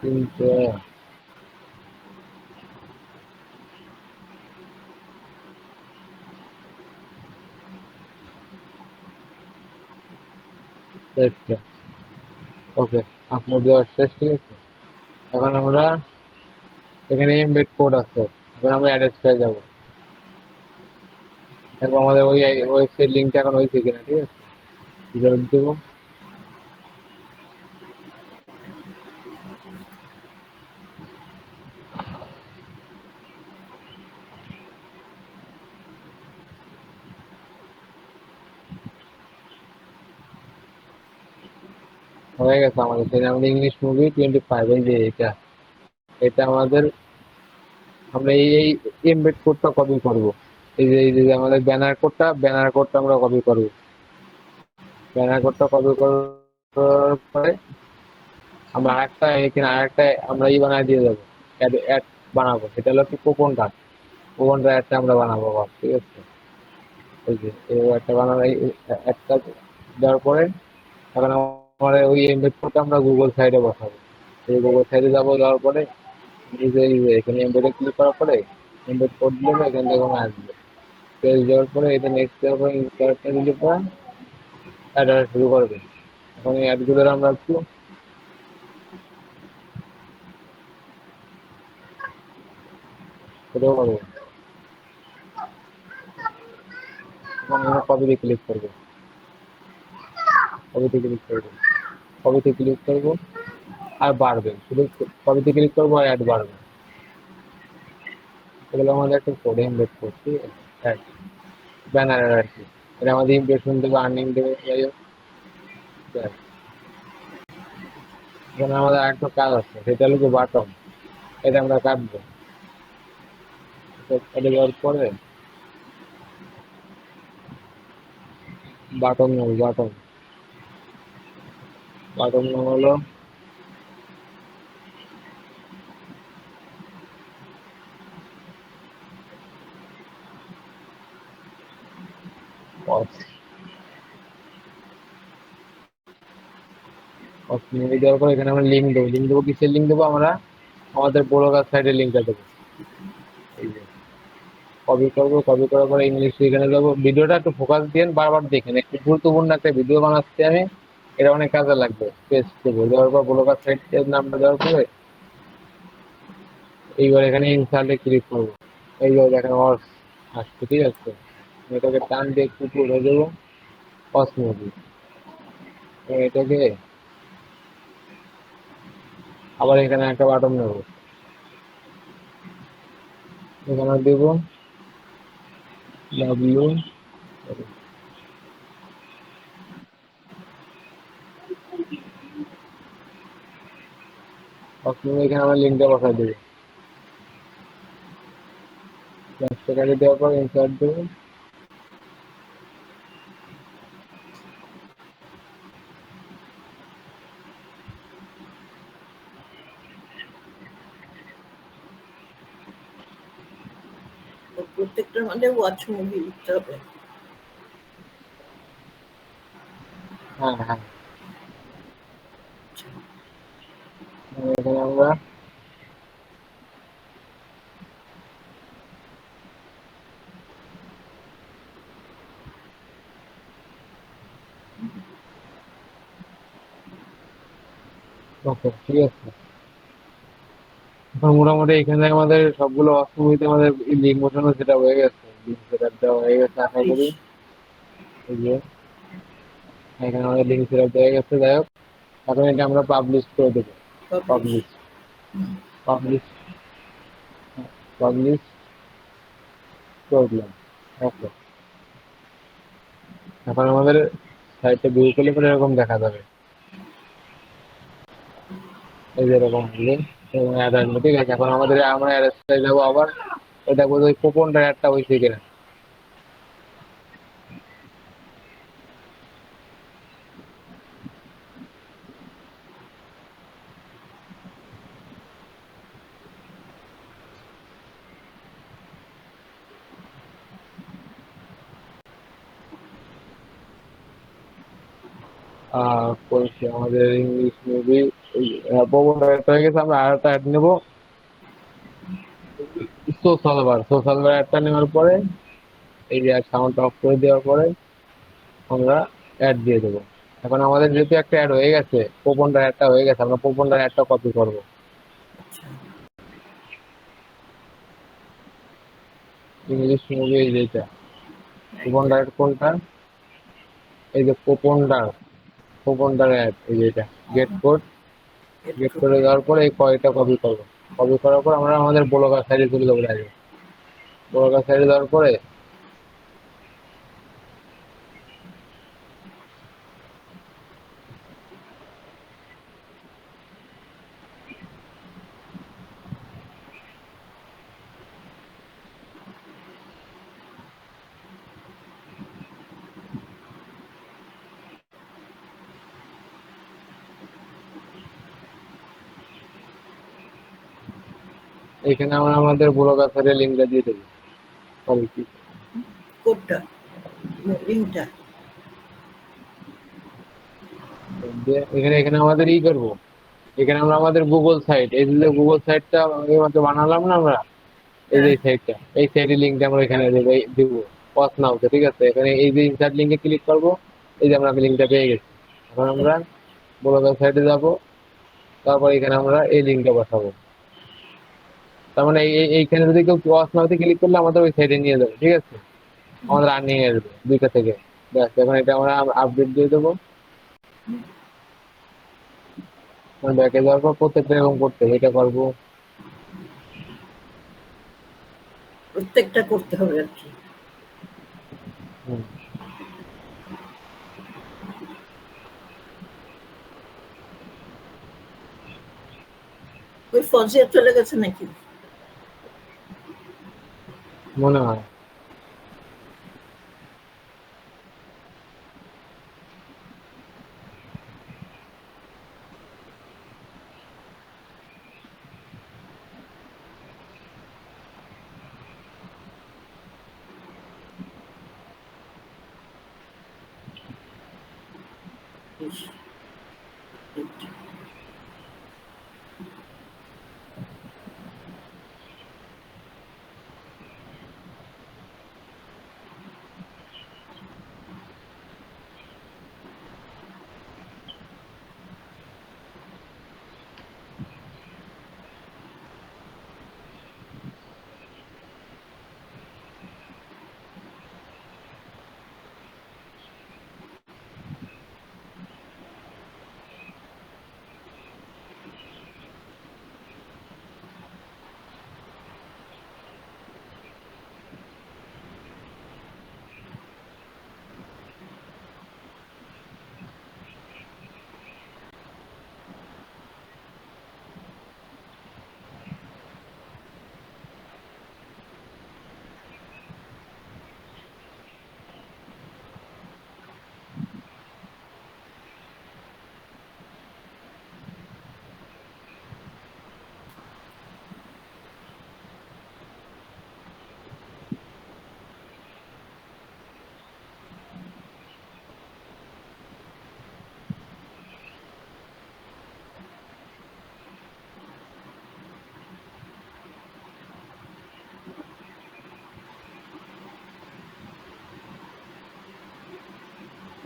কিন্তু ওকে, আপলোড দেওয়ার শেষ, ঠিক আছে। এখন আমরা এখানে এমবেড কোড আছে, এখন আমরা অ্যাড্রেস পেয়ে যাবো। এখন আমাদের ওই ওয়েবসাইট লিঙ্কটা এখন হয়েছে কিনা, ঠিক আছে, রিলোড দেবো। হয়ে গেছে আমাদের, সেটা আমাদের ইংলিশ মুভি 25, এই যে এটা, এটা আমাদের, আমরা এই এমবেড কোডটা কপি করব। এই যে আমাদের ব্যানার কোডটা আমরা কপি করব। ব্যানার কোডটা কপি করার পরে আমরা আরেকটা আমরা বানায় দিয়ে দেবো, অ্যাড বানাবো। সেটা হলো কি কুপনটা অ্যাডটা আমরা বানাবো আবার, ঠিক আছে। এই যে এই একটা বানানো, একটা দেওয়ার পরে এখন আমাদের ওই এমবেড কোডটা আমরা গুগল সাইডে বসাবো। এই গুগল সাইডে যাবো, যাওয়ার পরে এই যে এখানে এমবেডে ক্লিক করার পরে এমবেড কোড দিলে এখান থেকে কোনো আসবে। পেজ দেওয়ার পরে এটা নেক্সট দেওয়ার পরে ইনস্টালটা দিলে পরে অ্যাড শুরু করবে। এখন এই অ্যাডগুলো আমরা একটু ছোটো করবো। এখন আমরা কপিতে ক্লিক করবো, কপিতে ক্লিক করবো, কপিতে ক্লিক করবো, আর বাড়বে শুধু। কপিতে ক্লিক করবো আর অ্যাড বাড়বে। এগুলো আমাদের একটা কোডে এমবেড করছি, অ্যাড ব্যানার আর কি। এটা আমাদের ইমপ্রেশন দেবে, আর্নিং দেবে, যাই হোক। ব্যাস। এখানে আমাদের আরেকটা কাজ আছে, সেটা হলো বাটন। এটা আমরা কাটবো। কেটে দেওয়ার পরে বাটন নেব, বাটন নাম হলো অফ। অফ নিয়ে দেওয়ার পর এখানে আমরা লিঙ্ক দেবো, কিসের লিঙ্ক দেবো আমরা, আমাদের ব্লগার সাইডের লিঙ্কটা দেবো। এই যে কপি করবো, কপি করার পরে ইংলিশ এখানে যাবো। ভিডিওটা একটু ফোকাস দিয়ে বারবার দেখেন, একটু গুরুত্বপূর্ণ একটা ভিডিও বানাচ্ছি আমি, এটা অনেক কাজে লাগবে। পেস্ট দেবো, দেওয়ার পর ব্লগার সাইড নামটা দেওয়ার পরে এইবার এখানে ইনসার্টে ক্লিক করবো। এইবার দেখেন অস আসছে, ঠিক আছে। এটাকে টান দিয়ে একটু তুলে দেবো, অস মুভি। এটাকে আবার এখানে একটা বাটন নেবো, এখানে দেবো ডাব্লিউ, এখানে আমার লিঙ্কটা বসাই দেবো। সেখানে দেওয়ার পর ইনসার্ট দেবো। প্রত্যেকটার মধ্যে ওয়াচ মুভি লিখতে হবে। হ্যাঁ হ্যাঁ, এখানে আমরা ওকে, ঠিক আছে। এখন মোটামুটি এখানে আমাদের সবগুলো অষ্টমীতে আমাদের লিঙ্ক বসানো সেটা হয়ে গেছে, লিঙ্ক সেট দেওয়া হয়ে গেছে আশা করি। এই যে এখানে আমাদের লিঙ্ক সেট হয়ে গেছে, যাই হোক। এখন এটা আমরা পাবলিশ করে দেবো। পাবলিশ। পাবলিশ, পাবলিশ, পাবলিশ করে দিলাম। ওকে, এখন আমাদের সাইটটা ভিউ করলে পরে এরকম দেখা যাবে, এই যে এরকম লিঙ্ক এবং অ্যাড আসবে, ঠিক আছে। এখন আমরা অ্যাড্রেসটা যাবো আবার, ওটা বলতে ওই কুপনটার অ্যাডটা হয়েছে কিনা। করছি আমাদের ইংলিশ মুভি প্রোপন অ্যাড হয়ে গেছে, আমরা আর একটা অ্যাড নেবো, সোশ্যাল বার অ্যাডটা নেওয়ার পরে এই যে সাউন্ডটা অফ করে দেওয়ার পরে আমরা অ্যাড দিয়ে দেবো। এখন আমাদের যেহেতু একটা অ্যাড হয়ে গেছে, প্রোপনটার অ্যাডটা হয়ে গেছে, আমরা প্রোপনটার অ্যাডটা কপি করবো। আচ্ছা ইংলিশ মুভি এই যেটা এইটা প্রোপনটার অ্যাড কোনটা, এই যে প্রোপনটার অ্যাড এই যে এটা গেট কোড। গেট একটু করে দেওয়ার পরে এই কয়টা কপি করবো, কপি করার পর আমরা আমাদের ব্লগার সাইডে তুলে দেবো ডাইরেক্ট। ব্লগার সাইডে দেওয়ার পরে এখানে আমরা আমাদের ব্লগার সাইডে লিঙ্কটা দিয়ে দেবো। সরি কি কোডটা লিঙ্কটা এখানে এখানে আমাদের ই করবো, এখানে আমরা আমাদের গুগল সাইট, এই যে গুগল সাইটটা এইমাত্র বানালাম না আমরা, এই যে হ্যাঁ সাইটটা, এই সাইটের লিঙ্কটা আমরা এখানে দিব পথ নাওতে, ঠিক আছে। এখানে এই যে ইনসার্ট লিঙ্কে ক্লিক করবো, এই যে আমরা লিঙ্কটা পেয়ে গেছি। এখন আমরা ব্লগার সাইটে যাব, তারপর এখানে আমরা এই লিঙ্কটা বসাবো। তার মানে এইখানে যদি কেউ পথ নাওতে ক্লিক করলে আমাদের ওই সাইটে নিয়ে যাবে, ঠিক আছে। আমাদের আর্নিং আসবে দুইটা থেকে। ব্যাস, এখন এটা আমরা আপডেট দিয়ে দেবো। ব্যাকে যাওয়ার পর প্রত্যেকটা এবং করতে এটা করবো। প্রত্যেকটা করতে হবে আর কি। হুম। ওই ফজিয়া চলে গেছে নাকি? মনে হয় ইস, এইটা।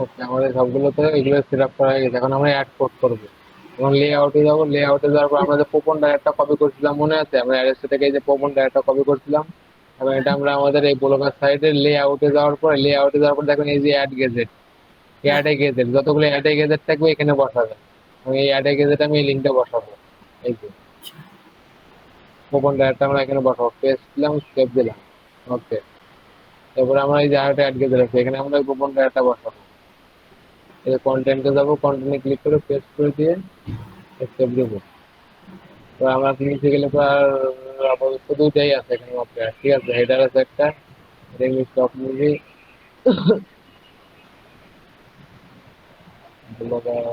ওকে, আমাদের সবগুলো তো এগুলো সেট আপ করা হয়ে গেছে। এখন আমরা অ্যাড কোড করবো। এখন লে আউটে যাবো, লে আউটে যাওয়ার পর আমরা যে প্রোপন ডায়ারটা কপি করছিলাম মনে আছে, আমরা অ্যাড্রেস থেকে এই যে প্রোপন ডায়ারটা কপি করছিলাম, এবং এটা আমরা আমাদের এই ব্লগার সাইডে লে আউটে যাওয়ার পর, লে আউটে যাওয়ার পর দেখুন এই যে অ্যাড গেজেট, হ্যাঁ অ্যাড এ গেজেট, যতগুলো অ্যাড এ গেজেট থাকবে এখানে বসাবে। এবং এই অ্যাড এ গেজেট আমি এই লিঙ্কটা বসাবো, এই যে আচ্ছা প্রোপন ডায়ারটা আমরা এখানে বসাবো, পেস্ট দিলাম, সেভ দিলাম। ওকে, তারপরে আমরা এই যে আরেকটা অ্যাড গেজেট আছে, এখানে আমরা প্রোপন ডায়ারটা বসাবো। এই কন্টেন্টে যাবো, কন্টেন্টে ক্লিক করে পেস্ট করে দিয়ে সেভ দেবো। তো আমরা নিচে গেলে তো আর আপাতত দুইটাই আছে এখানে মাত্র, ঠিক আছে। হেডার আছে একটা, ইংলিশ টপ মুভি, ব্লগার,